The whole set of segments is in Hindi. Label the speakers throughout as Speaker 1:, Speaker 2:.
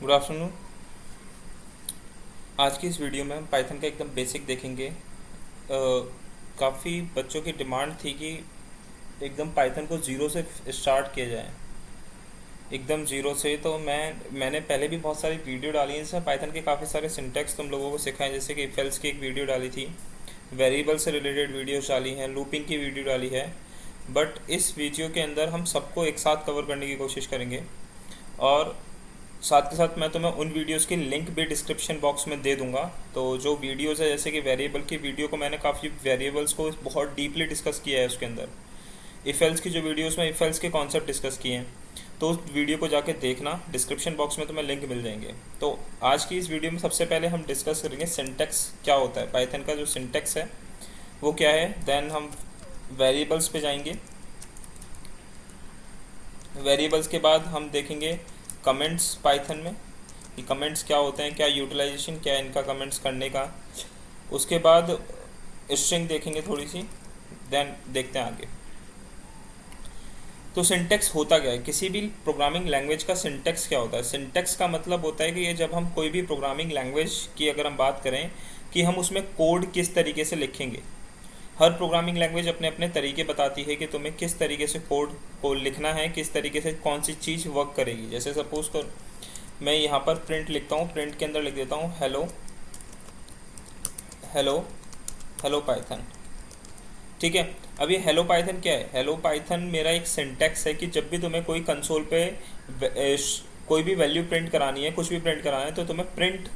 Speaker 1: Good afternoon. आज की इस वीडियो में हम पाइथन का एकदम बेसिक देखेंगे। काफ़ी बच्चों की डिमांड थी कि एकदम पाइथन को ज़ीरो से स्टार्ट किया जाए, एकदम ज़ीरो से। तो मैंने पहले भी बहुत सारी वीडियो डाली हैं जिसमें पाइथन के काफ़ी सारे सिंटेक्स तुम लोगों को सिखाएं, जैसे कि इफ एल्स की एक वीडियो डाली थी, वेरिएबल से रिलेटेड वीडियोस डाली हैं, लूपिंग की वीडियो डाली है। बट इस वीडियो के अंदर हम सबको एक साथ कवर करने की कोशिश करेंगे, और साथ के साथ मैं तुम्हें उन वीडियोस की लिंक भी डिस्क्रिप्शन बॉक्स में दे दूंगा। तो जो वीडियोस है, जैसे कि वेरिएबल की वीडियो को मैंने काफ़ी वेरिएबल्स को बहुत डीपली डिस्कस किया है उसके अंदर। इफ एल्स की जो वीडियोस में इफ एल्स के कॉन्सेप्ट डिस्कस किए हैं, तो उस वीडियो को जाके देखना, डिस्क्रिप्शन बॉक्स में तुम्हें लिंक मिल जाएंगे। तो आज की इस वीडियो में सबसे पहले हम डिस्कस करेंगे सिंटेक्स क्या होता है, पाइथन का जो सिंटेक्स है वो क्या है। देन हम वेरिएबल्स पे जाएंगे। वेरिएबल्स के बाद हम देखेंगे कमेंट्स पाइथन में, कि कमेंट्स क्या होते हैं, क्या यूटिलाइजेशन क्या है इनका कमेंट्स करने का। उसके बाद स्ट्रिंग देखेंगे थोड़ी सी, देन देखते हैं आगे। तो सिंटेक्स होता क्या है, किसी भी प्रोग्रामिंग लैंग्वेज का सिंटेक्स क्या होता है। सिंटेक्स का मतलब होता है कि ये जब हम कोई भी प्रोग्रामिंग लैंग्वेज की अगर हम बात करें कि हम उसमें कोड किस तरीके से लिखेंगे। हर प्रोग्रामिंग लैंग्वेज अपने अपने तरीके बताती है कि तुम्हें किस तरीके से कोड को लिखना है, किस तरीके से कौन सी चीज़ वर्क करेगी। जैसे सपोज कर मैं यहाँ पर प्रिंट लिखता हूँ, प्रिंट के अंदर लिख देता हूँ हेलो हेलो हेलो पाइथन। ठीक है, अब ये हेलो पाइथन क्या है। हेलो पाइथन मेरा एक सिंटेक्स है कि जब भी तुम्हें कोई कंसोल पे कोई भी वैल्यू प्रिंट करानी है, कुछ भी प्रिंट कराना है, तो तुम्हें प्रिंट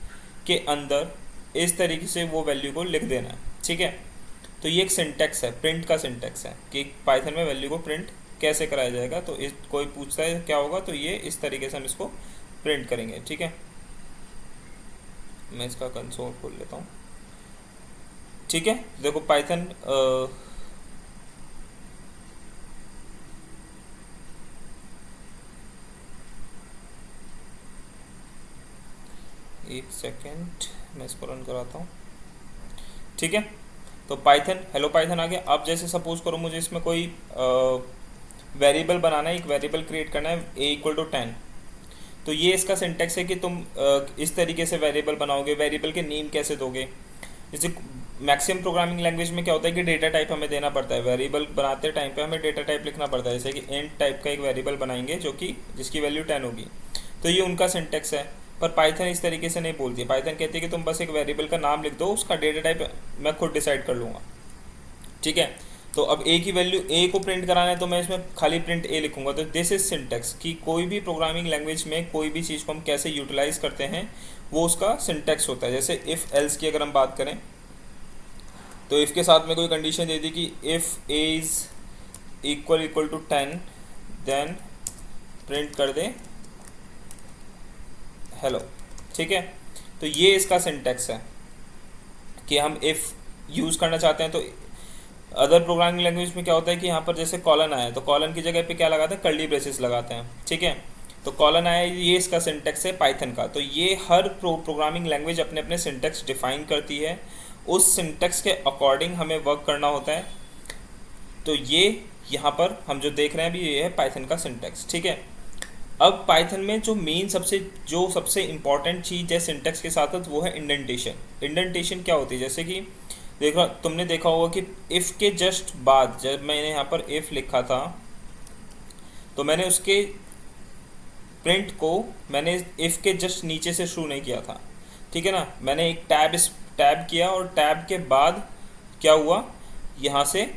Speaker 1: के अंदर इस तरीके से वो वैल्यू को लिख देना है। ठीक है, तो ये एक सिंटेक्स है, प्रिंट का सिंटेक्स है कि पाइथन में वैल्यू को प्रिंट कैसे कराया जाएगा। तो इस कोई पूछता है क्या होगा, तो ये इस तरीके से हम इसको प्रिंट करेंगे। ठीक है, मैं इसका कंसोल खोल लेता हूँ। ठीक है, देखो पाइथन एक सेकेंड मैं इसको रन कराता हूँ। ठीक है, तो पाइथन हेलो पाइथन आ गया। अब जैसे सपोज करो मुझे इसमें कोई वेरिएबल बनाना है, एक वेरिएबल क्रिएट करना है a=10। तो ये इसका सिंटेक्स है कि तुम इस तरीके से वेरिएबल बनाओगे, वेरिएबल के नेम कैसे दोगे। जैसे मैक्सिमम प्रोग्रामिंग लैंग्वेज में क्या होता है कि डेटा टाइप हमें देना पड़ता है, वेरिएबल बनाते टाइम पे हमें डेटा टाइप लिखना पड़ता है। जैसे कि इंट टाइप का एक वेरिएबल बनाएंगे जो कि जिसकी वैल्यू 10 होगी, तो ये उनका सिंटेक्स है। पर पाइथन इस तरीके से नहीं बोलती है। पाइथन कहती है कि तुम बस एक वेरिएबल का नाम लिख दो, उसका डेटा टाइप मैं खुद डिसाइड कर लूँगा। ठीक है, तो अब ए की वैल्यू ए को प्रिंट कराना है, तो मैं इसमें खाली प्रिंट ए लिखूंगा। तो दिस इज सिंटेक्स कि कोई भी प्रोग्रामिंग लैंग्वेज में कोई भी चीज़ को हम कैसे यूटिलाइज करते हैं, वो उसका सिंटेक्स होता है। जैसे इफ़ एल्स की अगर हम बात करें, तो इफ़ के साथ में कोई कंडीशन दे दी कि if A is equal to 10, then print कर दे हेलो। ठीक है, तो ये इसका सिंटेक्स है कि हम इफ़ यूज़ करना चाहते हैं। तो अदर प्रोग्रामिंग लैंग्वेज में क्या होता है कि यहाँ पर जैसे कॉलन आया है, तो कॉलन की जगह पे क्या लगाते हैं, कर्ली ब्रेसेस लगाते हैं। ठीक है, तो कॉलन आया, ये इसका सिंटेक्स है पाइथन का। तो ये हर प्रोग्रामिंग लैंग्वेज अपने अपने सिंटेक्स डिफाइन करती है, उस सिंटेक्स के अकॉर्डिंग हमें वर्क करना होता है। तो ये यहाँ पर हम जो देख रहे हैं अभी, ये है पाइथन का सिंटेक्स। ठीक है, अब पाइथन में जो मेन सबसे इंपॉर्टेंट चीज़ है सिंटेक्स के साथ, वो है इंडेंटेशन। इंडेंटेशन क्या होती है, जैसे कि देखो तुमने देखा होगा कि इफ़ के जस्ट बाद जब मैंने यहाँ पर इफ़ लिखा था, तो मैंने उसके प्रिंट को मैंने इफ़ के जस्ट नीचे से शुरू नहीं किया था। ठीक है ना, मैंने एक टैब किया, और टैब के बाद क्या हुआ, यहाँ से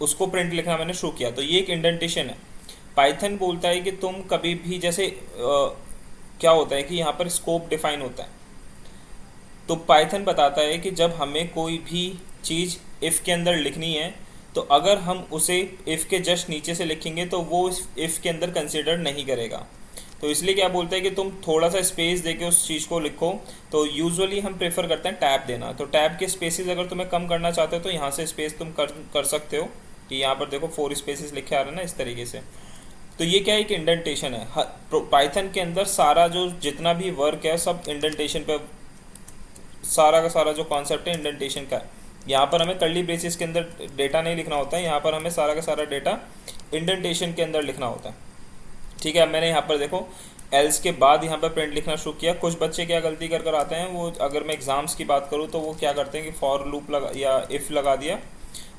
Speaker 1: उसको प्रिंट लिखना मैंने शुरू किया। तो ये एक इंडेंटेशन है। पाइथन बोलता है कि तुम कभी भी जैसे क्या होता है कि यहाँ पर स्कोप डिफाइन होता है। तो पाइथन बताता है कि जब हमें कोई भी चीज़ इफ़ के अंदर लिखनी है, तो अगर हम उसे इफ़ के जस्ट नीचे से लिखेंगे तो वो इफ़ के अंदर कंसिडर नहीं करेगा। तो इसलिए क्या बोलता है कि तुम थोड़ा सा स्पेस देके उस चीज़ को लिखो। तो यूजुअली हम प्रेफर करते हैं टैब देना। तो टैब के स्पेसेस अगर तुम्हें कम करना चाहते हो, तो यहाँ से स्पेस तुम कर सकते हो, कि यहाँ पर देखो 4 स्पेसेस लिखे आ रहे हैं ना, इस तरीके से। तो ये क्या है, एक इंडेंटेशन है। पाइथन के अंदर सारा जो जितना भी वर्क है सब इंडेंटेशन पे, सारा का सारा जो कॉन्सेप्ट है इंडेंटेशन का है। यहाँ पर हमें कर्ली ब्रेसेस के अंदर डेटा नहीं लिखना होता है, यहाँ पर हमें सारा का सारा डेटा इंडेंटेशन के अंदर लिखना होता है। ठीक है, अब मैंने यहाँ पर देखो एल्स के बाद यहाँ पर प्रिंट लिखना शुरू किया। कुछ बच्चे क्या गलती कर कर आते हैं, वो अगर मैं एग्ज़ाम्स की बात करूँ तो वो क्या करते हैं कि फॉर लूप लगा या इफ़ लगा दिया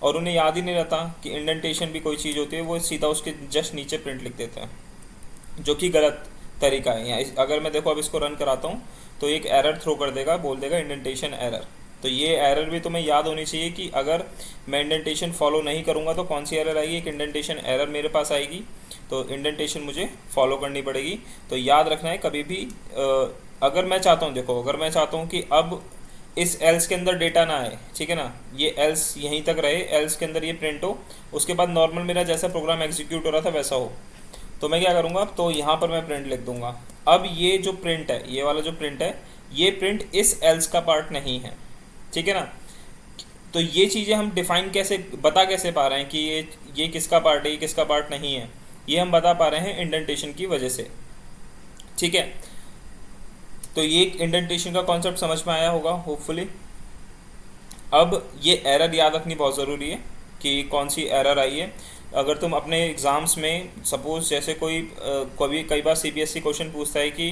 Speaker 1: और उन्हें याद ही नहीं रहता कि इंडेंटेशन भी कोई चीज़ होती है, वो सीधा उसके जस्ट नीचे प्रिंट लिख देते हैं, जो कि गलत तरीका है। यहाँ अगर मैं देखो अब इसको रन कराता हूँ तो एक एरर थ्रो कर देगा, बोल देगा इंडेंटेशन एरर। तो ये एरर भी तुम्हें याद होनी चाहिए कि अगर मैं इंडेंटेशन फॉलो नहीं करूँगा तो कौन सी एरर आएगी, एक इंडेंटेशन एरर मेरे पास आएगी, तो इंडेंटेशन मुझे फॉलो करनी पड़ेगी। तो याद रखना है कभी भी अगर मैं चाहता हूँ, देखो अगर मैं चाहता हूँ कि अब इस एल्स के अंदर डेटा ना आए, ठीक है ना, ये एल्स यहीं तक रहे, एल्स के अंदर ये प्रिंट हो, उसके बाद नॉर्मल मेरा जैसा प्रोग्राम एग्जीक्यूट हो रहा था वैसा हो, तो मैं क्या करूँगा, तो यहाँ पर मैं प्रिंट लिख दूंगा। अब ये जो प्रिंट है, ये वाला जो प्रिंट है, ये प्रिंट इस एल्स का पार्ट नहीं है, ठीक है ना। तो ये चीज़ें हम डिफाइन कैसे, बता कैसे पा रहे हैं कि ये किसका पार्ट है, ये किसका पार्ट नहीं है, ये हम बता पा रहे हैं इंडेंटेशन की वजह से, ठीक है। तो ये इंडेंटेशन का कॉन्सेप्ट समझ में आया होगा होपफुली। अब ये एरर याद रखनी बहुत ज़रूरी है कि कौन सी एरर आई है। अगर तुम अपने एग्ज़ाम्स में सपोज जैसे कई बार सीबीएसई क्वेश्चन पूछता है कि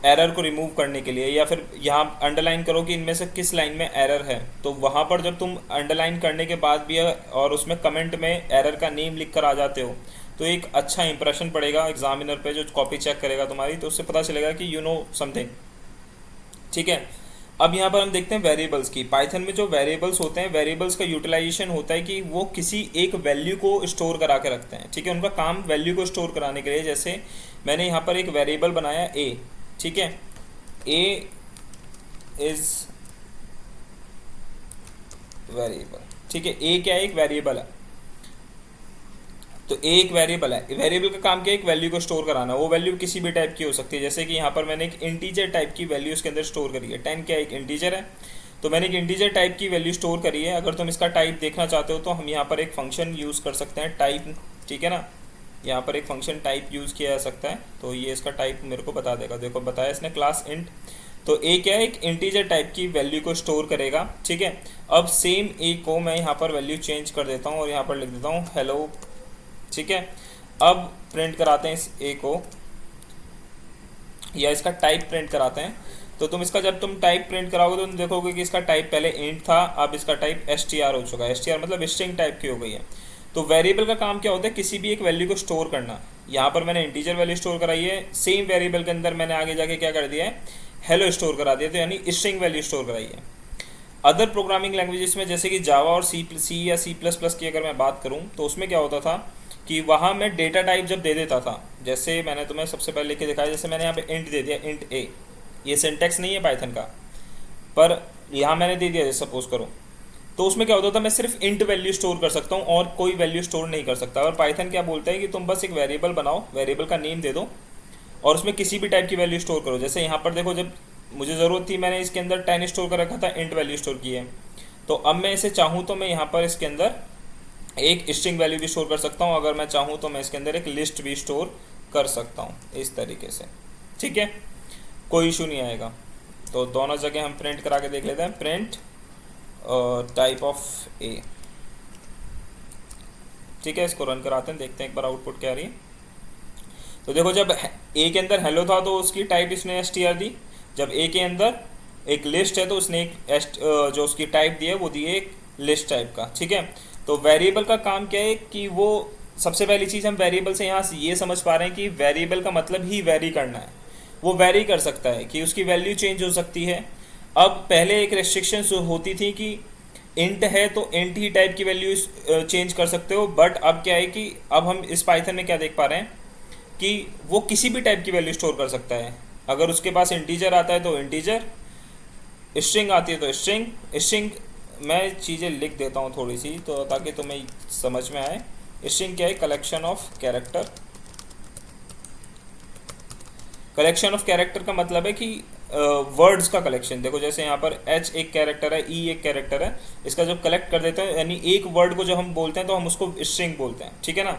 Speaker 1: एरर को रिमूव करने के लिए, या फिर यहाँ अंडरलाइन करो कि इनमें से किस लाइन में एरर है, तो वहाँ पर जब तुम अंडरलाइन करने के बाद भी और उसमें कमेंट में एरर का नेम लिख कर आ जाते हो तो एक अच्छा इंप्रेशन पड़ेगा एग्जामिनर पे, जो कॉपी चेक करेगा तुम्हारी, तो उससे पता चलेगा कि यू नो समथिंग, ठीक है। अब यहाँ पर हम देखते हैं वेरिएबल्स की। पाइथन में जो वेरिएबल्स होते हैं, वेरिएबल्स का यूटिलाइजेशन होता है कि वो किसी एक वैल्यू को स्टोर करा के रखते हैं, ठीक है। उनका काम वैल्यू को स्टोर कराने के लिए, जैसे मैंने यहाँ पर एक वेरिएबल बनाया a, ठीक है, a इज वेरिएबल, ठीक है, a क्या है, एक वेरिएबल है। तो a एक वेरिएबल है, वेरिएबल का काम क्या है, एक वैल्यू को स्टोर कराना। वो वैल्यू किसी भी टाइप की हो सकती है, जैसे कि यहाँ पर मैंने एक इंटीजर टाइप की वैल्यू इसके अंदर स्टोर करी है। 10 क्या एक इंटीजर है, तो मैंने एक इंटीजर टाइप की वैल्यू स्टोर करी है। अगर तुम इसका टाइप देखना चाहते हो तो हम यहाँ पर एक फंक्शन यूज़ कर सकते हैं, टाइप, ठीक है ना। यहाँ पर एक फंक्शन टाइप यूज़ किया जा सकता है, तो ये इसका टाइप मेरे को बता देगा। देखो बताया इसने क्लास इंट, तो a क्या है, एक इंटीजर टाइप की वैल्यू को स्टोर करेगा, ठीक है। अब सेम a को मैं यहाँ पर वैल्यू चेंज कर देता हूँ और यहाँ पर लिख देता हूँ हेलो, ठीक है। अब प्रिंट कराते हैं इस a को, या इसका टाइप प्रिंट कराते हैं। तो तुम इसका जब तुम टाइप प्रिंट कराओगे तो तुम देखोगे कि इसका टाइप पहले इंट था, अब इसका टाइप str हो चुका है। str मतलब स्ट्रिंग टाइप की हो गई है। तो वेरिएबल का काम क्या होता है, किसी भी एक वैल्यू को स्टोर करना। यहाँ पर मैंने इंटीजर वैल्यू स्टोर कराई है, सेम वेरिएबल के अंदर मैंने आगे जाके क्या कर दिया है, हेलो स्टोर करा दिया, तो यानी स्ट्रिंग वैल्यू स्टोर कराई है। अदर प्रोग्रामिंग लैंग्वेजेस में जैसे कि जावा और सी या C++ की अगर मैं बात करूँ तो उसमें क्या होता था कि वहाँ मैं डेटा टाइप जब दे देता था, जैसे मैंने तुम्हें सबसे पहले लिख के दिखाया, जैसे मैंने यहाँ पे इंट दे दिया, इंट a, ये सिंटैक्स नहीं है पाइथन का, पर यहाँ मैंने दे दिया सपोज करो, तो उसमें क्या होता था, मैं सिर्फ इंट वैल्यू स्टोर कर सकता हूँ और कोई वैल्यू स्टोर नहीं कर सकता। और पाइथन क्या बोलता है कि तुम बस एक वेरिएबल बनाओ, वेरिएबल का नेम दे दो और उसमें किसी भी टाइप की वैल्यू स्टोर करो। जैसे यहाँ पर देखो, जब मुझे ज़रूरत थी मैंने इसके अंदर 10 स्टोर कर रखा था, इंट वैल्यू स्टोर की है। तो अब मैं इसे चाहूँ तो मैं यहाँ पर इसके अंदर एक स्ट्रिंग वैल्यू भी स्टोर कर सकता हूँ, अगर मैं चाहूँ तो मैं इसके अंदर एक लिस्ट भी स्टोर कर सकता हूँ, इस तरीके से, ठीक है, कोई इशू नहीं आएगा। तो दोनों जगह हम प्रिंट करा के देख लेते हैं, प्रिंट टाइप ऑफ a, ठीक है। इसको रन कराते हैं, देखते हैं एक बार आउटपुट क्या आ रही है। तो देखो, जब a के अंदर हेलो था तो उसकी टाइप इसने str दी, जब a के अंदर एक लिस्ट है तो उसने एक जो उसकी टाइप दी है वो दी है एक लिस्ट टाइप का, ठीक है। तो वेरिएबल का काम क्या है कि वो, सबसे पहली चीज़ हम वेरिएबल से यहाँ ये समझ पा रहे हैं कि वेरिएबल का मतलब ही वेरी करना है। वो वेरी कर सकता है कि उसकी वैल्यू चेंज हो सकती है। अब पहले एक रेस्ट्रिक्शन होती थी कि इंट है तो इंट ही टाइप की वैल्यू चेंज कर सकते हो, बट अब क्या है कि अब हम इस पाइथन में क्या देख पा रहे हैं कि वो किसी भी टाइप की वैल्यू स्टोर कर सकता है। अगर उसके पास इंटीजर आता है तो इंटीजर, स्ट्रिंग आती है तो स्ट्रिंग। स्ट्रिंग मैं चीज़ें लिख देता हूँ थोड़ी सी, तो ताकि तुम्हें समझ में आए। स्ट्रिंग क्या है, collection of character. Collection of character का मतलब है कि वर्ड्स का कलेक्शन। देखो जैसे यहाँ पर H एक कैरेक्टर है, E एक कैरेक्टर है, इसका जब कलेक्ट कर देते हैं, यानी एक वर्ड को जब हम बोलते हैं तो हम उसको स्ट्रिंग बोलते हैं, ठीक है ना।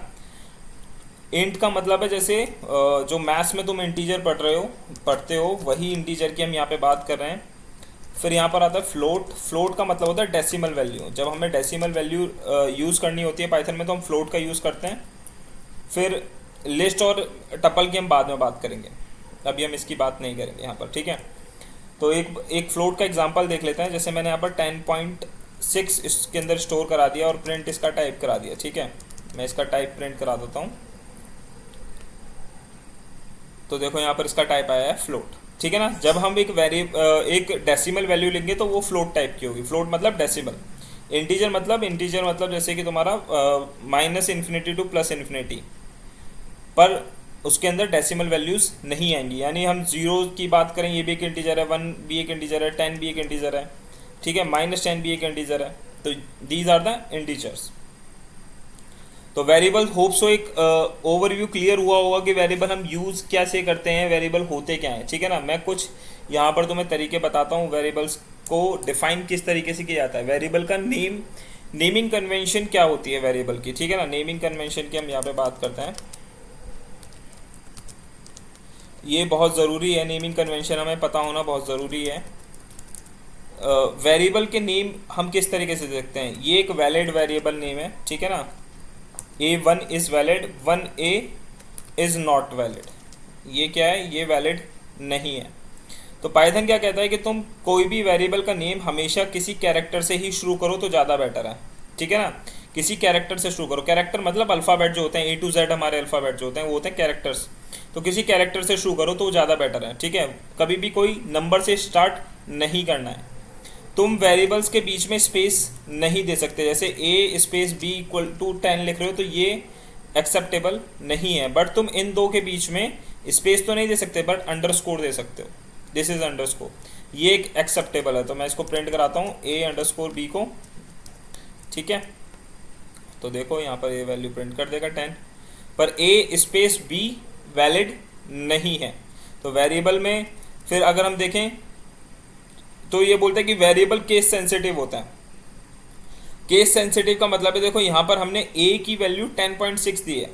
Speaker 1: इंट का मतलब है जैसे जो मैथ्स में तुम इंटीजर पढ़ते हो वही इंटीजर की हम यहाँ पे बात कर रहे हैं। फिर यहाँ पर आता है फ्लोट। फ्लोट का मतलब होता है डेसिमल वैल्यू। जब हमें डेसिमल वैल्यू यूज़ करनी होती है पाइथन में तो हम फ्लोट का यूज़ करते हैं। फिर लिस्ट और टपल की हम बाद में बात करेंगे, अभी हम इसकी बात नहीं करेंगे यहाँ पर, ठीक है। तो एक फ्लोट का एग्जांपल देख लेते हैं। जैसे मैंने यहाँ पर 10.6 इसके अंदर स्टोर करा दिया और प्रिंट इसका टाइप करा दिया, ठीक है। मैं इसका टाइप प्रिंट करा देता हूँ। तो देखो यहाँ पर इसका टाइप आया है फ्लोट, ठीक है ना। जब हम एक डेसिमल वैल्यू लेंगे तो वो फ्लोट टाइप की होगी। फ्लोट मतलब डेसिमल, इंटीजर मतलब जैसे कि तुम्हारा -इन्फिनिटी टू +इन्फिनिटी, पर उसके अंदर डेसिमल वैल्यूज नहीं आएंगी। यानी हम जीरो की बात करें, ये भी एक इंटीजर है, 1 भी एक इंटीजर है, 10 भी एक इंटीजर है, ठीक है, -10 भी एक इंटीजर है। तो दीज आर द इंटीजर्स। तो वेरिएबल होप सो एक ओवरव्यू क्लियर हुआ होगा कि वेरिएबल हम यूज कैसे करते हैं, वेरिएबल होते क्या हैं, ठीक है ना। मैं कुछ यहाँ पर तुम्हें तरीके बताता हूँ वेरिएबल्स को डिफाइन किस तरीके से किया जाता है। वेरिएबल का नेमिंग कन्वेंशन क्या होती है वेरिएबल की, ठीक है ना। नेमिंग कन्वेंशन की हम यहाँ पे बात करते हैं। ये बहुत ज़रूरी है, नेमिंग कन्वेंशन हमें पता होना बहुत ज़रूरी है। वेरिएबल के नेम हम किस तरीके से देखते हैं। ये एक वैलिड वेरिएबल नेम है, ठीक है ना। A1 is valid, 1A is not valid. ये क्या है, ये वैलिड नहीं है। तो पाइथन क्या कहता है कि तुम कोई भी वेरिएबल का नेम हमेशा किसी कैरेक्टर से ही शुरू करो तो ज़्यादा बेटर है, ठीक है ना। किसी कैरेक्टर से शुरू करो। कैरेक्टर मतलब अल्फ़ाबेट जो होते हैं, A to Z हमारे अल्फ़ाबेट जो होते हैं वो होते हैं कैरेक्टर्स। तो किसी कैरेक्टर से शुरू करो तो ज़्यादा बेटर है, ठीक है। कभी भी कोई नंबर से स्टार्ट नहीं करना है। तुम वेरिएबल्स के बीच में स्पेस नहीं दे सकते। जैसे a space b equal to 10 लिख रहे हो तो ये एक्सेप्टेबल नहीं है। बट तुम इन दो के बीच में स्पेस तो नहीं दे सकते, बट अंडरस्कोर दे सकते हो। दिस इज अंडरस्कोर, ये एक एक्सेप्टेबल है। तो मैं इसको प्रिंट कराता हूँ a_b को, ठीक है। तो देखो यहाँ पर ये वैल्यू प्रिंट कर देगा 10, पर a स्पेस b वैलिड नहीं है। तो वेरिएबल में फिर अगर हम देखें तो ये बोलते हैं कि वेरिएबल केस सेंसिटिव होता है। केस सेंसिटिव का मतलब है, देखो यहाँ पर हमने a की वैल्यू 10.6 दी है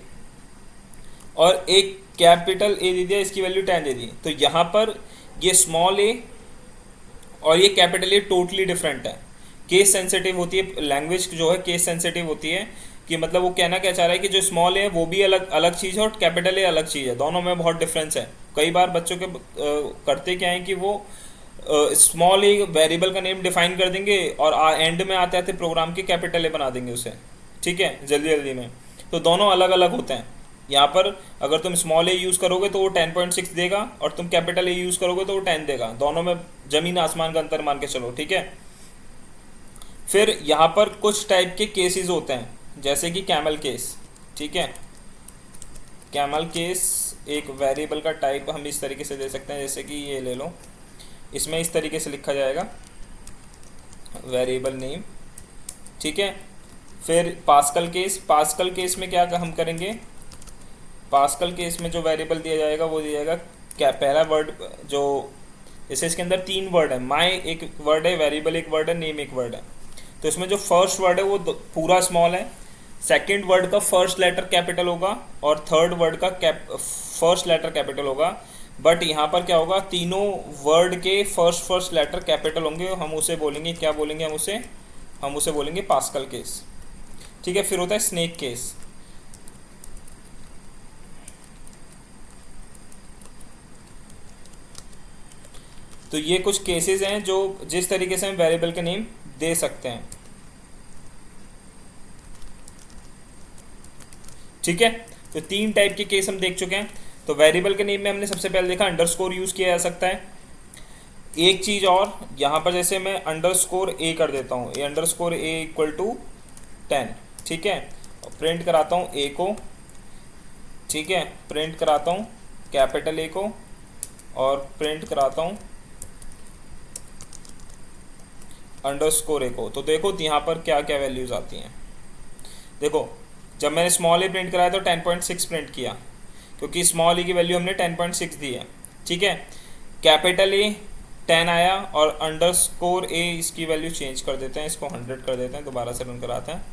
Speaker 1: और एक कैपिटल A दे दिया, इसकी वैल्यू 10 दे दी। तो यहाँ पर ये स्मॉल a और ये कैपिटल A टोटली डिफरेंट है। केस सेंसिटिव होती है लैंग्वेज जो है, केस सेंसिटिव होती है कि मतलब वो कहना क्या चाह रहा है कि जो स्मॉल है वो भी अलग अलग चीज़ है और कैपिटल A अलग चीज़ है, दोनों में बहुत डिफरेंस है। कई बार बच्चों के करते क्या है कि वो स्मॉल ए वेरिएबल का नेम डिफाइन कर देंगे और एंड में आते आते प्रोग्राम के कैपिटल ए बना देंगे उसे, ठीक है, जल्दी जल्दी में। तो दोनों अलग अलग होते हैं। यहाँ पर अगर तुम स्मॉल ए यूज़ करोगे तो वो 10.6 देगा और तुम कैपिटल ए यूज़ करोगे तो वो 10 देगा। दोनों में ज़मीन आसमान का अंतर मान के चलो, ठीक है। फिर यहाँ पर कुछ टाइप के केसेस होते हैं, जैसे कि कैमल केस, ठीक है। कैमल केस एक वेरिएबल का टाइप हम इस तरीके से दे सकते हैं, जैसे कि ये ले लो, इसमें इस तरीके से लिखा जाएगा वेरिएबल नेम, ठीक है। फिर पास्कल केस में क्या हम करेंगे, पास्कल केस में जो वेरिएबल दिया जाएगा वो दिया जाएगा क्या, पहला वर्ड जो, जैसे इसके अंदर 3 वर्ड है, माई एक वर्ड है, वेरिएबल एक वर्ड है, नेम एक वर्ड है। तो इसमें जो फर्स्ट वर्ड है वो पूरा स्मॉल है, सेकेंड वर्ड का फर्स्ट लेटर कैपिटल होगा और थर्ड वर्ड का फर्स्ट लेटर कैपिटल होगा। बट यहाँ पर क्या होगा, तीनों वर्ड के फर्स्ट लेटर कैपिटल होंगे। हम उसे बोलेंगे, क्या बोलेंगे हम उसे बोलेंगे पास्कल केस, ठीक है। फिर होता है स्नेक केस। तो ये कुछ केसेस हैं जो जिस तरीके से हम वेरिएबल के नेम दे सकते हैं, ठीक है। तो 3 टाइप के केस हम देख चुके हैं। तो वेरिएबल के नेम में हमने सबसे पहले देखा अंडरस्कोर यूज़ किया जा सकता है। एक चीज़ और, यहाँ पर जैसे मैं अंडरस्कोर a कर देता हूँ, A underscore a equal to 10, ठीक है। और प्रिंट कराता हूँ a को, ठीक है, प्रिंट कराता हूँ कैपिटल A को और प्रिंट कराता हूँ अंडरस्कोर a को। तो देखो यहाँ पर क्या क्या वैल्यूज़ आती हैं। देखो जब मैंने स्मॉल a प्रिंट कराया तो 10.6 प्रिंट किया, क्योंकि स्मॉल ए की वैल्यू हमने 10.6 दी है, ठीक है। कैपिटल ए 10 आया और अंडरस्कोर ए इसकी वैल्यू चेंज कर देते हैं, इसको 100 कर देते हैं, दोबारा से रन कराते हैं,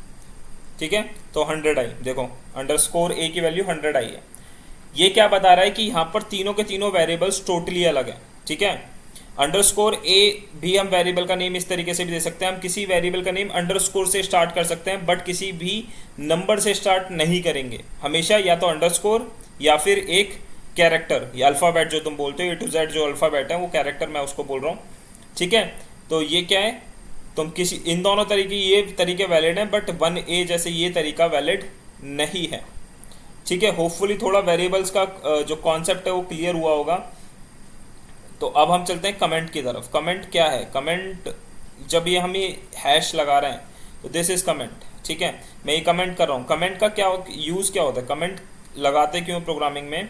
Speaker 1: ठीक है। तो 100 आई, देखो अंडरस्कोर ए की वैल्यू 100 आई है। ये क्या बता रहा है कि यहाँ पर तीनों के तीनों वेरिएबल्स टोटली अलग है, ठीक है। अंडरस्कोर ए भी हम वेरिएबल का नेम इस तरीके से भी दे सकते हैं, हम किसी वेरिएबल का नेम अंडरस्कोर से स्टार्ट कर सकते हैं, बट किसी भी नंबर से स्टार्ट नहीं करेंगे, हमेशा या तो अंडरस्कोर या फिर एक कैरेक्टर, या अल्फ़ाबेट जो तुम बोलते हो, ए टू जेड जो अल्फ़ाबेट है वो कैरेक्टर मैं उसको बोल रहा हूँ, ठीक है। तो ये क्या है, तुम किसी इन दोनों तरीके, ये तरीके वैलिड हैं, बट 1A जैसे ये तरीका वैलिड नहीं है, ठीक है। होपफुली थोड़ा वेरिएबल्स का जो कॉन्सेप्ट है वो क्लियर हुआ होगा। तो अब हम चलते हैं कमेंट की तरफ। कमेंट क्या है, कमेंट जब ये हम ये हैश लगा रहे हैं तो दिस इज कमेंट, ठीक है। मैं ये कमेंट कर रहा हूँ, कमेंट का क्या यूज़ क्या होता है, कमेंट लगाते क्यों प्रोग्रामिंग में,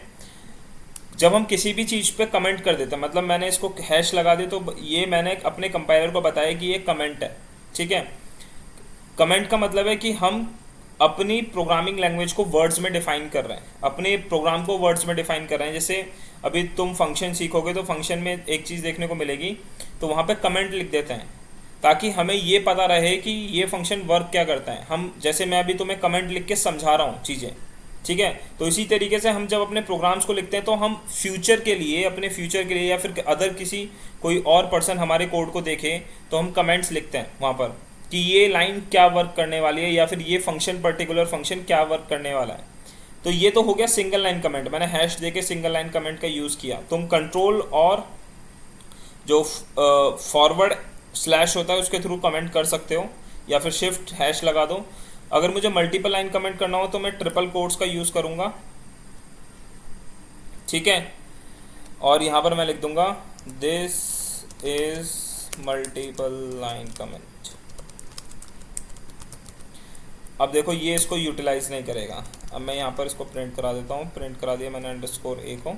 Speaker 1: जब हम किसी भी चीज़ पे कमेंट कर देते हैं, मतलब मैंने इसको हैश लगा दी तो ये मैंने अपने कंपाइलर को बताया कि ये कमेंट है, ठीक है। कमेंट का मतलब है कि हम अपनी प्रोग्रामिंग लैंग्वेज को वर्ड्स में डिफाइन कर रहे हैं, अपने प्रोग्राम को वर्ड्स में डिफाइन कर रहे हैं। जैसे अभी तुम फंक्शन सीखोगे तो फंक्शन में एक चीज़ देखने को मिलेगी, तो वहाँ पे कमेंट लिख देते हैं ताकि हमें ये पता रहे कि ये फंक्शन वर्क क्या करता है। हम जैसे मैं अभी तुम्हें कमेंट लिख के समझा रहा हूँ चीज़ें, ठीक है। तो इसी तरीके से हम जब अपने प्रोग्राम्स को लिखते हैं तो हम फ्यूचर के लिए, अपने फ्यूचर के लिए या फिर अदर किसी कोई और पर्सन हमारे कोड को देखे तो हम कमेंट्स लिखते हैं वहाँ पर कि ये लाइन क्या वर्क करने वाली है, या फिर ये फंक्शन, पर्टिकुलर फंक्शन क्या वर्क करने वाला है। तो ये तो हो गया सिंगल लाइन कमेंट, मैंने हैश दे के सिंगल लाइन कमेंट का यूज़ किया। तुम कंट्रोल और जो फॉरवर्ड स्लैश होता है उसके थ्रू कमेंट कर सकते हो, या फिर शिफ्ट हैश लगा दो। अगर मुझे मल्टीपल लाइन कमेंट करना हो तो मैं ट्रिपल कोट्स का यूज़ करूँगा, ठीक है। और यहाँ पर मैं लिख दूंगा this is multiple line comment. अब देखो ये इसको यूटिलाइज नहीं करेगा। अब मैं यहाँ पर इसको प्रिंट करा देता हूँ, प्रिंट करा दिया मैंने अंडरस्कोर ए को।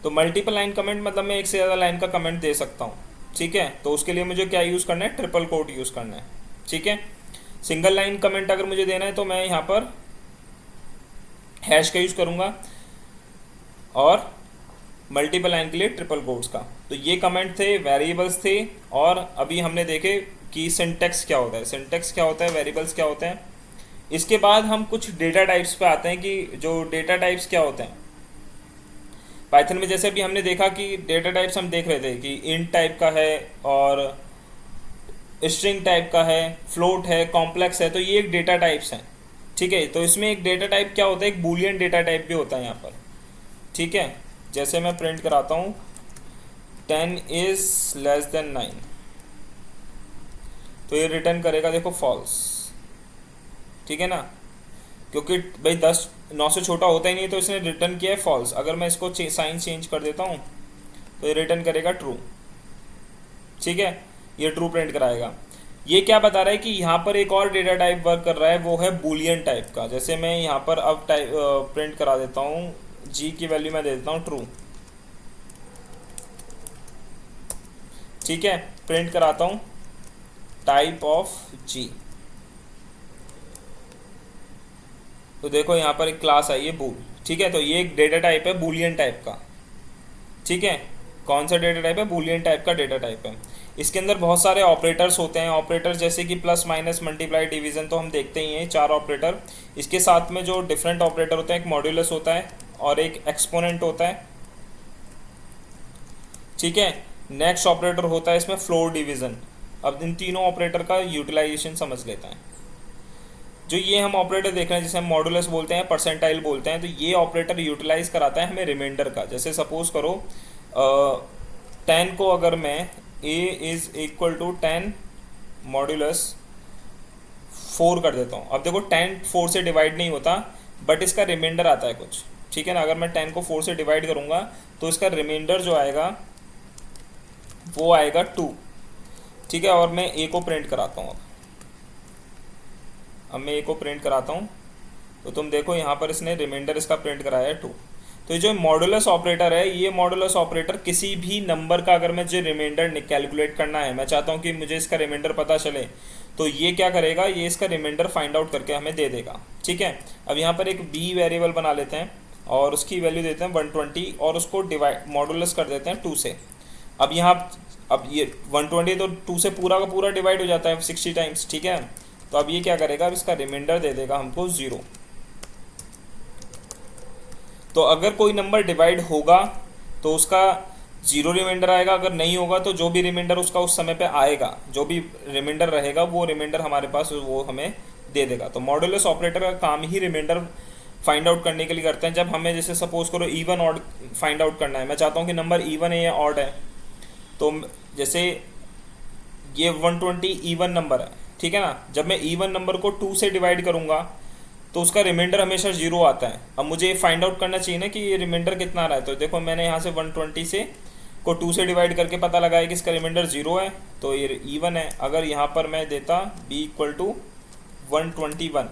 Speaker 1: तो मल्टीपल लाइन कमेंट मतलब मैं एक से ज़्यादा लाइन का कमेंट दे सकता हूँ, ठीक है। तो उसके लिए मुझे क्या यूज़ करना है, ट्रिपल कोट यूज़ करना है, ठीक है। सिंगल लाइन कमेंट अगर मुझे देना है तो मैं यहाँ पर हैश का यूज़ करूँगा, और मल्टीपल लाइन के लिए ट्रिपल कोट्स का। तो ये कमेंट थे, वेरिएबल्स थे, और अभी हमने देखे कि सिंटेक्स क्या होता है, सिंटेक्स क्या होता है, वेरिएबल्स क्या होते हैं। इसके बाद हम कुछ डेटा टाइप्स पे आते हैं कि जो डेटा टाइप्स क्या होते हैं पाइथन में। जैसे अभी हमने देखा कि डेटा टाइप्स हम देख रहे थे कि इंट टाइप का है, और स्ट्रिंग टाइप का है, फ्लोट है, कॉम्प्लेक्स है। तो ये एक डेटा टाइप्स हैं, ठीक है। तो इसमें एक डेटा टाइप क्या होता है, एक बूलियन डेटा टाइप भी होता है यहाँ पर, ठीक है। जैसे मैं प्रिंट कराता हूँ 10 इज लेस देन 9, तो ये रिटर्न करेगा देखो फॉल्स, ठीक है ना, क्योंकि भाई 10 9 से छोटा होता ही नहीं, तो इसने रिटर्न किया है फॉल्स। अगर मैं इसको साइन चेंज कर देता हूँ तो ये रिटर्न करेगा ट्रू, ठीक है। ये ट्रू प्रिंट कराएगा। ये क्या बता रहा है कि यहाँ पर एक और डेटा टाइप वर्क कर रहा है, वो है बूलियन टाइप का। जैसे मैं यहाँ पर अब टाइप प्रिंट करा देता हूँ, जी की वैल्यू मैं दे देता हूँ ट्रू, ठीक है। प्रिंट कराता हूँ टाइप ऑफ जी, तो देखो यहाँ पर एक क्लास आई है बूल, ठीक है। तो ये एक डेटा टाइप है बूलियन टाइप का, ठीक है। कौन सा डेटा टाइप है, बूलियन टाइप का डेटा टाइप है। इसके अंदर बहुत सारे ऑपरेटर्स होते हैं, ऑपरेटर्स जैसे कि प्लस, माइनस, मल्टीप्लाई, डिवीजन तो हम देखते ही हैं, 4 ऑपरेटर। इसके साथ में जो डिफरेंट ऑपरेटर होते हैं, एक मॉड्यूलस होता है और एक एक्सपोनेंट होता है, ठीक है। नेक्स्ट ऑपरेटर होता है इसमें फ्लोर डिवीजन। अब इन तीनों ऑपरेटर का यूटिलाइजेशन समझ लेते हैं। जो ये हम ऑपरेटर देख रहे हैं जिसे हम मॉडुलस बोलते हैं, परसेंटाइल बोलते हैं, तो ये ऑपरेटर यूटिलाइज कराता है हमें रिमाइंडर का। जैसे सपोज करो 10 को अगर मैं a is equal to 10 modulus 4 कर देता हूँ। अब देखो 10 4 से डिवाइड नहीं होता, बट इसका रिमाइंडर आता है कुछ, ठीक है ना। अगर मैं 10 को 4 से डिवाइड करूँगा तो इसका रिमाइंडर जो आएगा वो आएगा 2, ठीक है। और मैं a को प्रिंट कराता हूँ। अब मैं a को प्रिंट कराता हूँ तो तुम देखो यहाँ पर इसने रिमाइंडर इसका प्रिंट कराया है 2। तो ये जो मॉडुलस ऑपरेटर है, ये मॉडुलस ऑपरेटर किसी भी नंबर का अगर मुझे रिमाइंडर कैलकुलेट करना है, मैं चाहता हूँ कि मुझे इसका रिमाइंडर पता चले, तो ये क्या करेगा, ये इसका रिमाइंडर फाइंड आउट करके हमें दे देगा, ठीक है। अब यहाँ पर एक b वेरिएबल बना लेते हैं और उसकी वैल्यू देते हैं 120 और उसको डिवाइड मॉडुलस कर देते हैं 2 से। अब यहाँ अब ये 120 तो 2 से पूरा का पूरा डिवाइड हो जाता है 60 टाइम्स, ठीक है। तो अब ये क्या करेगा, अब इसका रिमाइंडर दे देगा हमको 0। तो अगर कोई नंबर डिवाइड होगा तो उसका जीरो रिमाइंडर आएगा, अगर नहीं होगा तो जो भी रिमाइंडर उसका उस समय पे आएगा, जो भी रिमाइंडर रहेगा वो रिमाइंडर हमारे पास वो हमें दे देगा। तो मॉड्यूलस ऑपरेटर का काम ही रिमाइंडर फाइंड आउट करने के लिए करते हैं। जब हमें जैसे सपोज करो इवन ऑड फाइंड आउट करना है, मैं चाहता हूँ कि नंबर इवन है या ऑड है, तो जैसे ये 120 इवन नंबर है, ठीक है ना। जब मैं इवन नंबर को 2 से डिवाइड करूंगा तो उसका रिमाइंडर हमेशा जीरो आता है। अब मुझे फाइंड आउट करना चाहिए ना कि ये रिमाइंडर कितना आ रहा है। तो देखो मैंने यहाँ से 120 से को 2 से डिवाइड करके पता लगाया कि इसका रिमाइंडर जीरो है, तो ये इवन है। अगर यहाँ पर मैं देता b इक्वल टू 121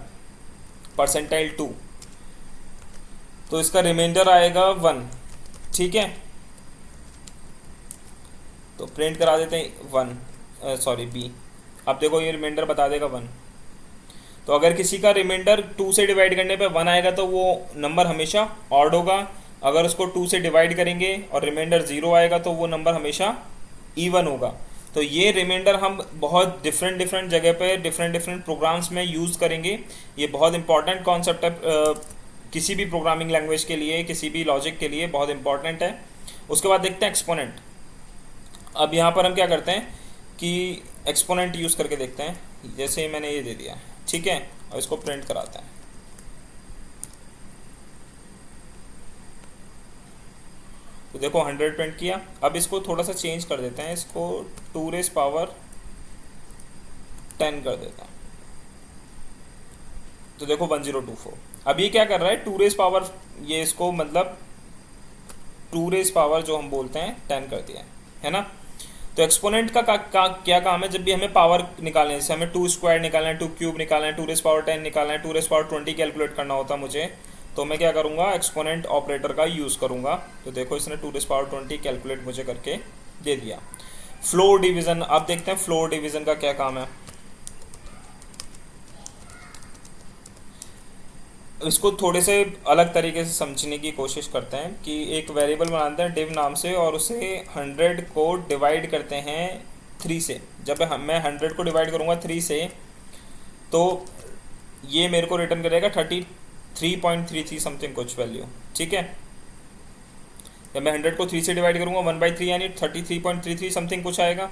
Speaker 1: परसेंटाइल 2, तो इसका रिमाइंडर आएगा 1, ठीक है। तो प्रिंट करा देते हैं 1, सॉरी b। अब देखो ये रिमाइंडर बता देगा 1। तो अगर किसी का रिमाइंडर 2 से डिवाइड करने पे 1 आएगा तो वो नंबर हमेशा ऑड होगा। अगर उसको 2 से डिवाइड करेंगे और रिमाइंडर 0 आएगा तो वो नंबर हमेशा इवन होगा। तो ये रिमाइंडर हम बहुत डिफरेंट जगह पे डिफरेंट प्रोग्राम्स में यूज़ करेंगे। ये बहुत इंपॉर्टेंट कॉन्सेप्ट है किसी भी प्रोग्रामिंग लैंग्वेज के लिए, किसी भी लॉजिक के लिए बहुत इंपॉर्टेंट है। उसके बाद देखते हैं एक्सपोनेंट। अब यहाँ पर हम क्या करते हैं कि एक्सपोनेंट यूज़ करके देखते हैं। जैसे मैंने ये दे दिया, ठीक है, और इसको प्रिंट कराते हैं। तो देखो 100 प्रिंट किया। अब इसको थोड़ा सा चेंज कर देते हैं, इसको 2 रेज़ पावर 10 कर देते हैं। तो देखो 1024। अब ये क्या कर रहा है, 2 रेज़ पावर, ये इसको मतलब 2 रेज़ पावर जो हम बोलते हैं 10 कर दिया है ना। तो एक्सपोनेंट का क्या काम है, जब भी हमें पावर निकालने, जैसे हमें 2 स्क्वायर निकालना है, 2 क्यूब निकालना है, 2 रेज़ पावर 10 निकालना है, 2 रेज़ पावर 20 कैलकुलेट करना होता है मुझे, तो मैं क्या करूँगा, एक्सपोनेंट ऑपरेटर का यूज़ करूँगा। तो देखो इसने 2 रेज़ पावर 20 कैलकुलेट मुझे करके दे दिया। फ्लोर डिवीज़न, अब देखते हैं फ्लोर डिवीज़न का क्या काम है। इसको थोड़े से अलग तरीके से समझने की कोशिश करते हैं कि एक वेरिएबल बनाते हैं div नाम से, और उसे 100 को डिवाइड करते हैं 3 से। जब मैं 100 को डिवाइड करूँगा 3 से, तो ये मेरे को रिटर्न करेगा 33.33 समथिंग कुछ वैल्यू, ठीक है। जब मैं 100 को 3 से डिवाइड करूँगा 1/3 यानी 33.33 समथिंग कुछ आएगा।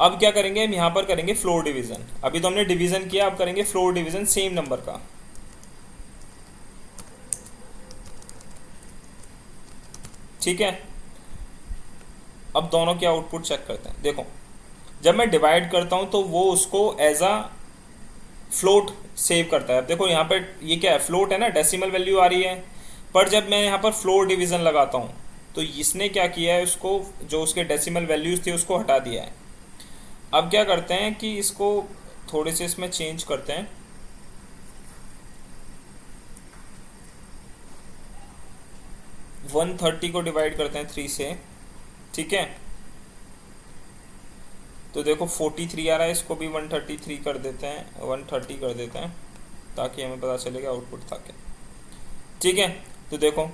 Speaker 1: अब क्या करेंगे, हम यहाँ पर करेंगे फ्लोर डिवीज़न। अभी तो हमने डिवीज़न किया, अब करेंगे फ्लोर डिवीज़न सेम नंबर का, ठीक है। अब दोनों के आउटपुट चेक करते हैं। देखो जब मैं डिवाइड करता हूं तो वो उसको एज अ फ्लोट सेव करता है। अब देखो यहाँ पर ये क्या है, फ्लोट है ना, डेसिमल वैल्यू आ रही है। पर जब मैं यहाँ पर फ्लोर डिवीज़न लगाता हूँ तो इसने क्या किया है, उसको जो उसके डेसिमल वैल्यूज़ थी उसको हटा दिया है। अब क्या करते हैं कि इसको थोड़े से इसमें चेंज करते हैं। वन 130 को डिवाइड करते हैं 3 से, ठीक है। तो देखो 43 आ रहा है, इसको भी 133 कर देते हैं, 130 कर देते हैं, ताकि हमें पता चलेगा आउटपुट था क्या, ठीक है। तो देखो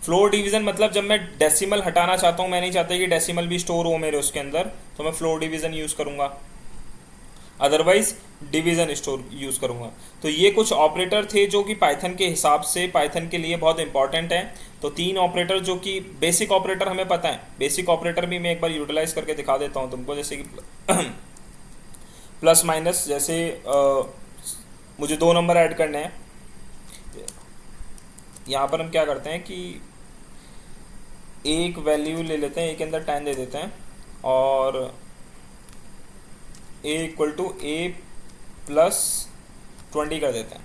Speaker 1: फ्लोर डिवीज़न मतलब जब मैं डेसिमल हटाना चाहता हूँ, मैं नहीं चाहता कि डेसिमल भी स्टोर हो मेरे उसके अंदर, तो मैं फ्लोर डिवीज़न यूज़ करूँगा, अदरवाइज डिवीज़न स्टोर यूज़ करूँगा। तो ये कुछ ऑपरेटर थे जो कि पाइथन के हिसाब से पाइथन के लिए बहुत इंपॉर्टेंट है। तो 3 ऑपरेटर जो कि बेसिक ऑपरेटर हमें पता है, बेसिक ऑपरेटर भी मैं एक बार यूटिलाइज करके दिखा देता हूँ तुमको। जैसे कि प्लस माइनस, जैसे मुझे 2 नंबर ऐड करने हैं। यहाँ पर हम क्या करते हैं कि एक वैल्यू ले लेते हैं, ए के अंदर 10 दे देते हैं, और a equal to a plus 20 कर देते हैं।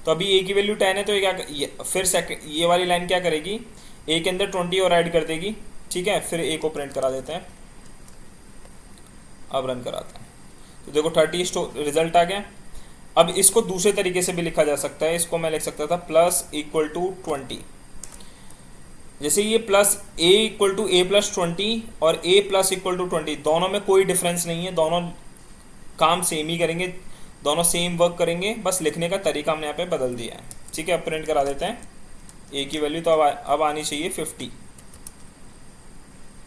Speaker 1: तो अभी a की वैल्यू 10 है, तो फिर सेकंड ये वाली लाइन क्या करेगी, a के अंदर 20 और ऐड कर देगी, ठीक है। फिर a को प्रिंट करा देते हैं। अब रन कराते हैं तो देखो 30 रिजल्ट आ गया। अब इसको दूसरे तरीके से भी लिखा जा सकता है। इसको मैं लिख सकता था प्लस इक्वल टू 20। जैसे ये plus a equal to a plus 20 और a प्लस इक्वल टू 20, दोनों में कोई डिफरेंस नहीं है, दोनों काम सेम ही करेंगे, दोनों सेम वर्क करेंगे, बस लिखने का तरीका हमने यहाँ पे बदल दिया है, ठीक है। अब प्रिंट करा देते हैं। a की वैल्यू तो अब आनी चाहिए 50,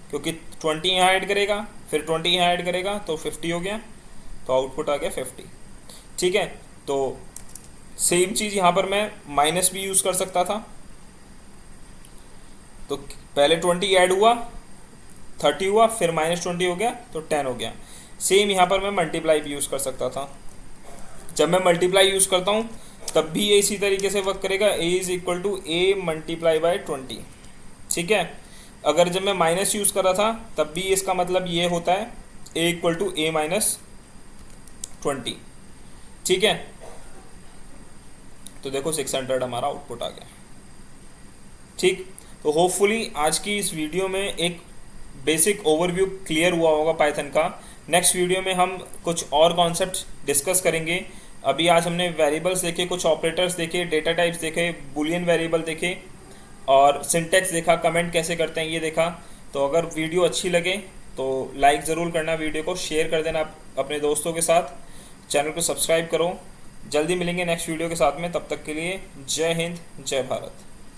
Speaker 1: क्योंकि 20 यहाँ ऐड करेगा, फिर 20 यहाँ ऐड करेगा, तो 50 हो गया, तो आउटपुट आ गया 50, ठीक है। तो सेम चीज़ यहाँ पर मैं माइनस भी यूज़ कर सकता था। तो पहले 20 ऐड हुआ, 30 हुआ, फिर -20 हो गया तो 10 हो गया। सेम यहाँ पर मैं मल्टीप्लाई भी यूज़ कर सकता था। जब मैं मल्टीप्लाई यूज़ करता हूँ तब भी ये इसी तरीके से वर्क करेगा, a is equal to A multiply by 20। ठीक है। अगर जब मैं माइनस यूज़ कर रहा था तब भी इसका मतलब ये होता है a equal to A minus 20। ठीक है। तो देखो 600 हमारा आउटपुट आ गया। ठीक। तो होपफुली आज की इस वीडियो में एक बेसिक ओवरव्यू क्लियर हुआ होगा पाइथन का। नेक्स्ट वीडियो में हम कुछ और कॉन्सेप्ट डिस्कस करेंगे। अभी आज हमने वेरिएबल्स देखे, कुछ ऑपरेटर्स देखे, डेटा टाइप्स देखे, बुलियन वेरिएबल देखे और सिंटैक्स देखा, कमेंट कैसे करते हैं ये देखा। तो अगर वीडियो अच्छी लगे तो लाइक ज़रूर करना, वीडियो को शेयर कर देना अपने दोस्तों के साथ, चैनल को सब्सक्राइब करो। जल्दी मिलेंगे नेक्स्ट वीडियो के साथ में, तब तक के लिए जय हिंद जय भारत।